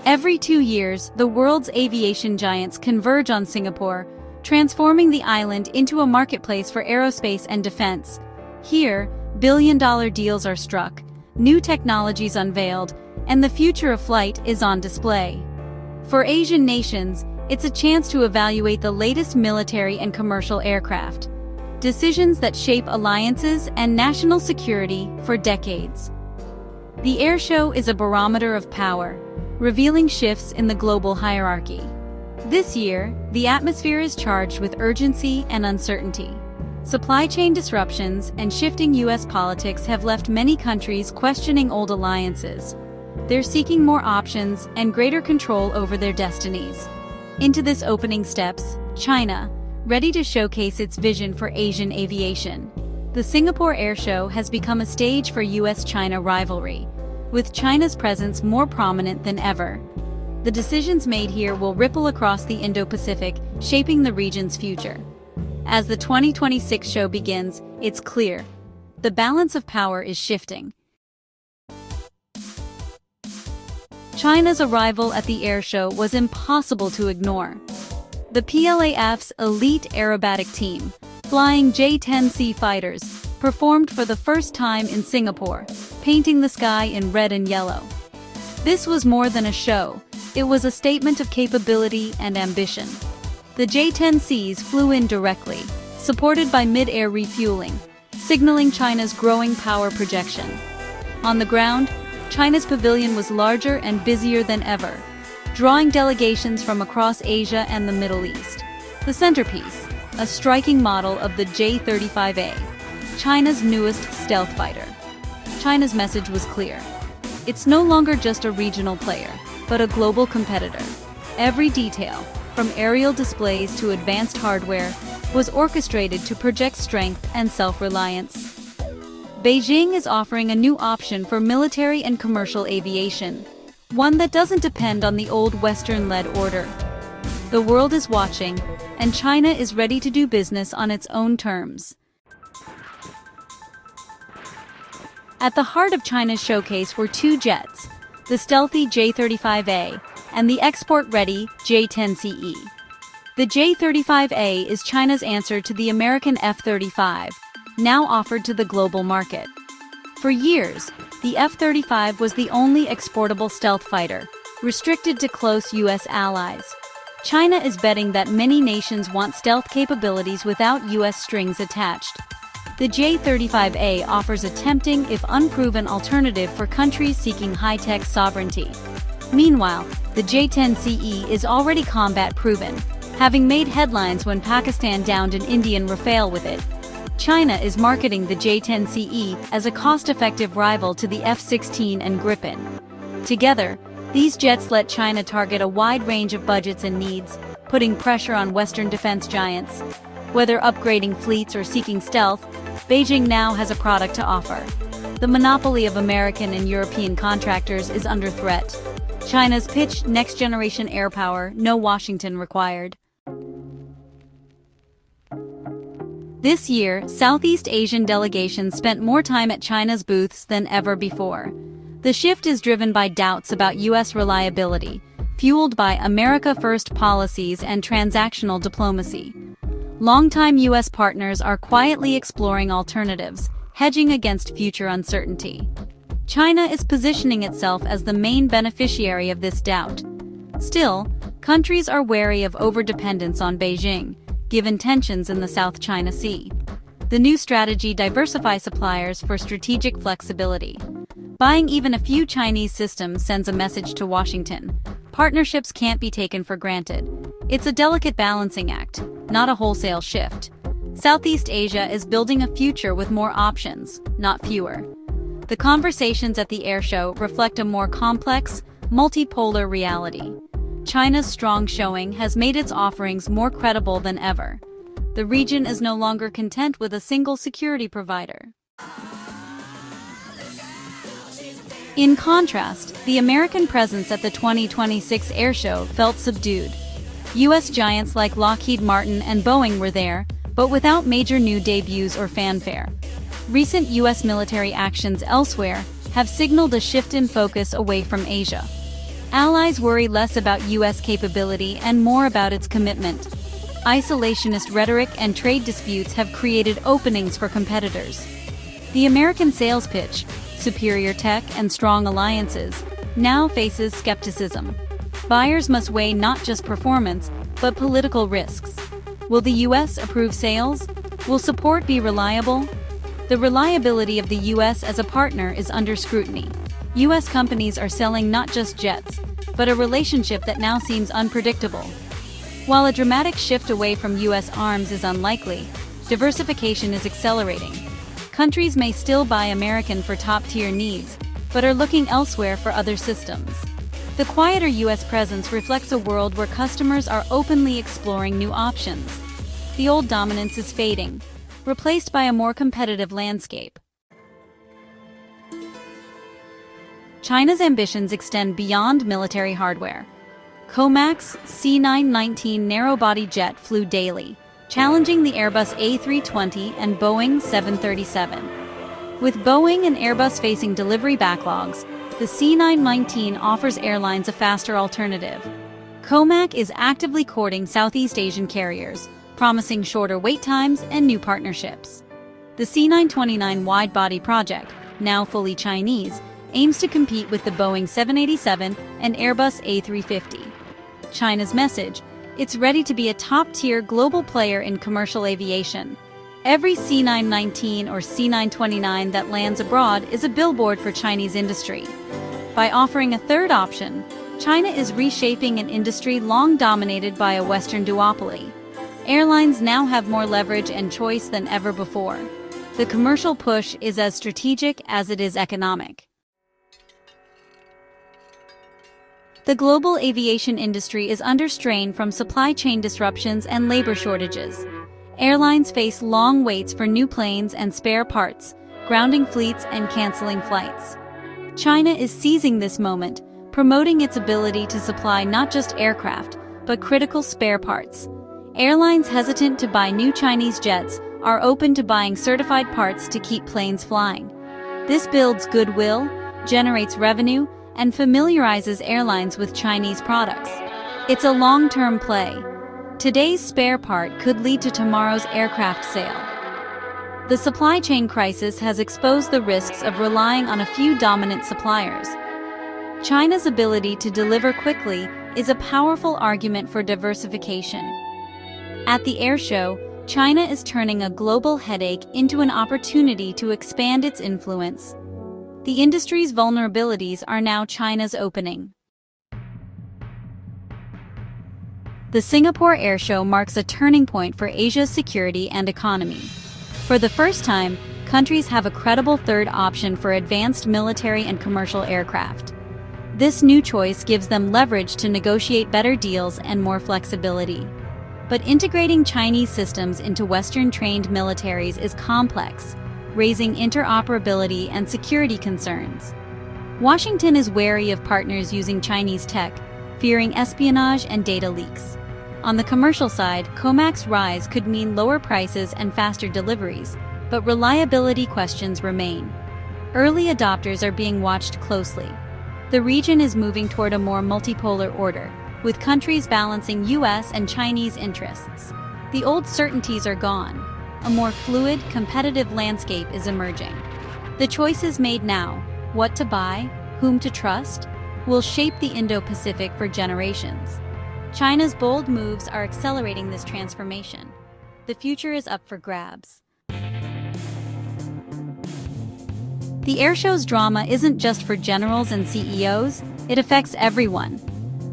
Every 2 years, the world's aviation giants converge on Singapore, transforming the island into a marketplace for aerospace and defense. Here, billion-dollar deals are struck, new technologies unveiled, and the future of flight is on display. For Asian nations, it's a chance to evaluate the latest military and commercial aircraft. Decisions that shape alliances and national security for decades. The airshow is a barometer of power, revealing shifts in the global hierarchy. This year, the atmosphere is charged with urgency and uncertainty. Supply chain disruptions and shifting U.S. politics have left many countries questioning old alliances. They're seeking more options and greater control over their destinies. Into this opening steps China, ready to showcase its vision for Asian aviation. The Singapore Airshow has become a stage for U.S.-China rivalry, with China's presence more prominent than ever. The decisions made here will ripple across the Indo-Pacific, shaping the region's future. As the 2026 show begins, it's clear. The balance of power is shifting. China's arrival at the airshow was impossible to ignore. The PLAF's elite aerobatic team, flying J-10C fighters, performed for the first time in Singapore, painting the sky in red and yellow. This was more than a show, it was a statement of capability and ambition. The J-10Cs flew in directly, supported by mid-air refueling, signaling China's growing power projection. On the ground, China's pavilion was larger and busier than ever, drawing delegations from across Asia and the Middle East. The centerpiece, a striking model of the J-35A, China's newest stealth fighter. China's message was clear. It's no longer just a regional player, but a global competitor. Every detail, from aerial displays to advanced hardware, was orchestrated to project strength and self-reliance. Beijing is offering a new option for military and commercial aviation, one that doesn't depend on the old Western-led order. The world is watching, and China is ready to do business on its own terms. At the heart of China's showcase were two jets, the stealthy J-35A and the export-ready J-10CE. The J-35A is China's answer to the American F-35, now offered to the global market. For years, the F-35 was the only exportable stealth fighter, restricted to close U.S. allies. China is betting that many nations want stealth capabilities without U.S. strings attached. The J-35A offers a tempting, if unproven, alternative for countries seeking high-tech sovereignty. Meanwhile, the J-10CE is already combat-proven, having made headlines when Pakistan downed an Indian Rafale with it. China is marketing the J-10CE as a cost-effective rival to the F-16 and Gripen. Together, these jets let China target a wide range of budgets and needs, putting pressure on Western defense giants. Whether upgrading fleets or seeking stealth, Beijing now has a product to offer. The monopoly of American and European contractors is under threat. China's pitch, next-generation air power, no Washington required. This year, Southeast Asian delegations spent more time at China's booths than ever before. The shift is driven by doubts about U.S. reliability, fueled by America First policies and transactional diplomacy. Longtime U.S. partners are quietly exploring alternatives, hedging against future uncertainty. China is positioning itself as the main beneficiary of this doubt. Still, countries are wary of overdependence on Beijing, given tensions in the South China Sea. The new strategy diversifies suppliers for strategic flexibility. Buying even a few Chinese systems sends a message to Washington. Partnerships can't be taken for granted. It's a delicate balancing act, not a wholesale shift. Southeast Asia is building a future with more options, not fewer. The conversations at the airshow reflect a more complex, multipolar reality. China's strong showing has made its offerings more credible than ever. The region is no longer content with a single security provider. In contrast, the American presence at the 2026 airshow felt subdued. U.S. giants like Lockheed Martin and Boeing were there, but without major new debuts or fanfare. Recent U.S. military actions elsewhere have signaled a shift in focus away from Asia. Allies worry less about U.S. capability and more about its commitment. Isolationist rhetoric and trade disputes have created openings for competitors. The American sales pitch, superior tech and strong alliances, now faces skepticism. Buyers must weigh not just performance, but political risks. Will the U.S. approve sales? Will support be reliable? The reliability of the U.S. as a partner is under scrutiny. U.S. companies are selling not just jets, but a relationship that now seems unpredictable. While a dramatic shift away from U.S. arms is unlikely, diversification is accelerating. Countries may still buy American for top-tier needs, but are looking elsewhere for other systems. The quieter U.S. presence reflects a world where customers are openly exploring new options. The old dominance is fading, replaced by a more competitive landscape. China's ambitions extend beyond military hardware. COMAC's C919 narrow-body jet flew daily, challenging the Airbus A320 and Boeing 737. With Boeing and Airbus facing delivery backlogs, the C919 offers airlines a faster alternative. COMAC is actively courting Southeast Asian carriers, promising shorter wait times and new partnerships. The C929 wide-body project, now fully Chinese, aims to compete with the Boeing 787 and Airbus A350. China's message: it's ready to be a top-tier global player in commercial aviation. Every C919 or C929 that lands abroad is a billboard for Chinese industry. By offering a third option, China is reshaping an industry long dominated by a Western duopoly. Airlines now have more leverage and choice than ever before. The commercial push is as strategic as it is economic. The global aviation industry is under strain from supply chain disruptions and labor shortages. Airlines face long waits for new planes and spare parts, grounding fleets and canceling flights. China is seizing this moment, promoting its ability to supply not just aircraft, but critical spare parts. Airlines hesitant to buy new Chinese jets are open to buying certified parts to keep planes flying. This builds goodwill, generates revenue, and familiarizes airlines with Chinese products. It's a long-term play. Today's spare part could lead to tomorrow's aircraft sale. The supply chain crisis has exposed the risks of relying on a few dominant suppliers. China's ability to deliver quickly is a powerful argument for diversification. At the Airshow, China is turning a global headache into an opportunity to expand its influence. The industry's vulnerabilities are now China's opening. The Singapore Airshow marks a turning point for Asia's security and economy. For the first time, countries have a credible third option for advanced military and commercial aircraft. This new choice gives them leverage to negotiate better deals and more flexibility. But integrating Chinese systems into Western-trained militaries is complex, raising interoperability and security concerns. Washington is wary of partners using Chinese tech, fearing espionage and data leaks. On the commercial side, COMAC's rise could mean lower prices and faster deliveries, but reliability questions remain. Early adopters are being watched closely. The region is moving toward a more multipolar order, with countries balancing U.S. and Chinese interests. The old certainties are gone. A more fluid, competitive landscape is emerging. The choices made now, what to buy, whom to trust, will shape the Indo-Pacific for generations. China's bold moves are accelerating this transformation. The future is up for grabs. The Airshow's drama isn't just for generals and CEOs, it affects everyone.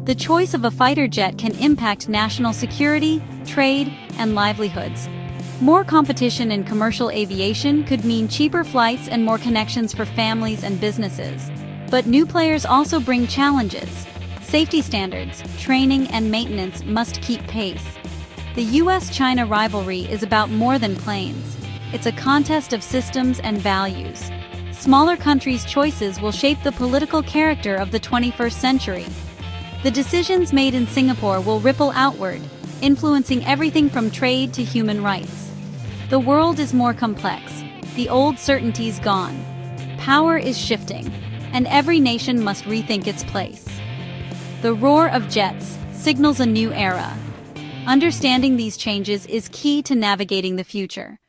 The choice of a fighter jet can impact national security, trade, and livelihoods. More competition in commercial aviation could mean cheaper flights and more connections for families and businesses. But new players also bring challenges. Safety standards, training, and maintenance must keep pace. The US-China rivalry is about more than planes. It's a contest of systems and values. Smaller countries' choices will shape the political character of the 21st century. The decisions made in Singapore will ripple outward, influencing everything from trade to human rights. The world is more complex. The old certainty's gone. Power is shifting, and every nation must rethink its place. The roar of jets signals a new era. Understanding these changes is key to navigating the future.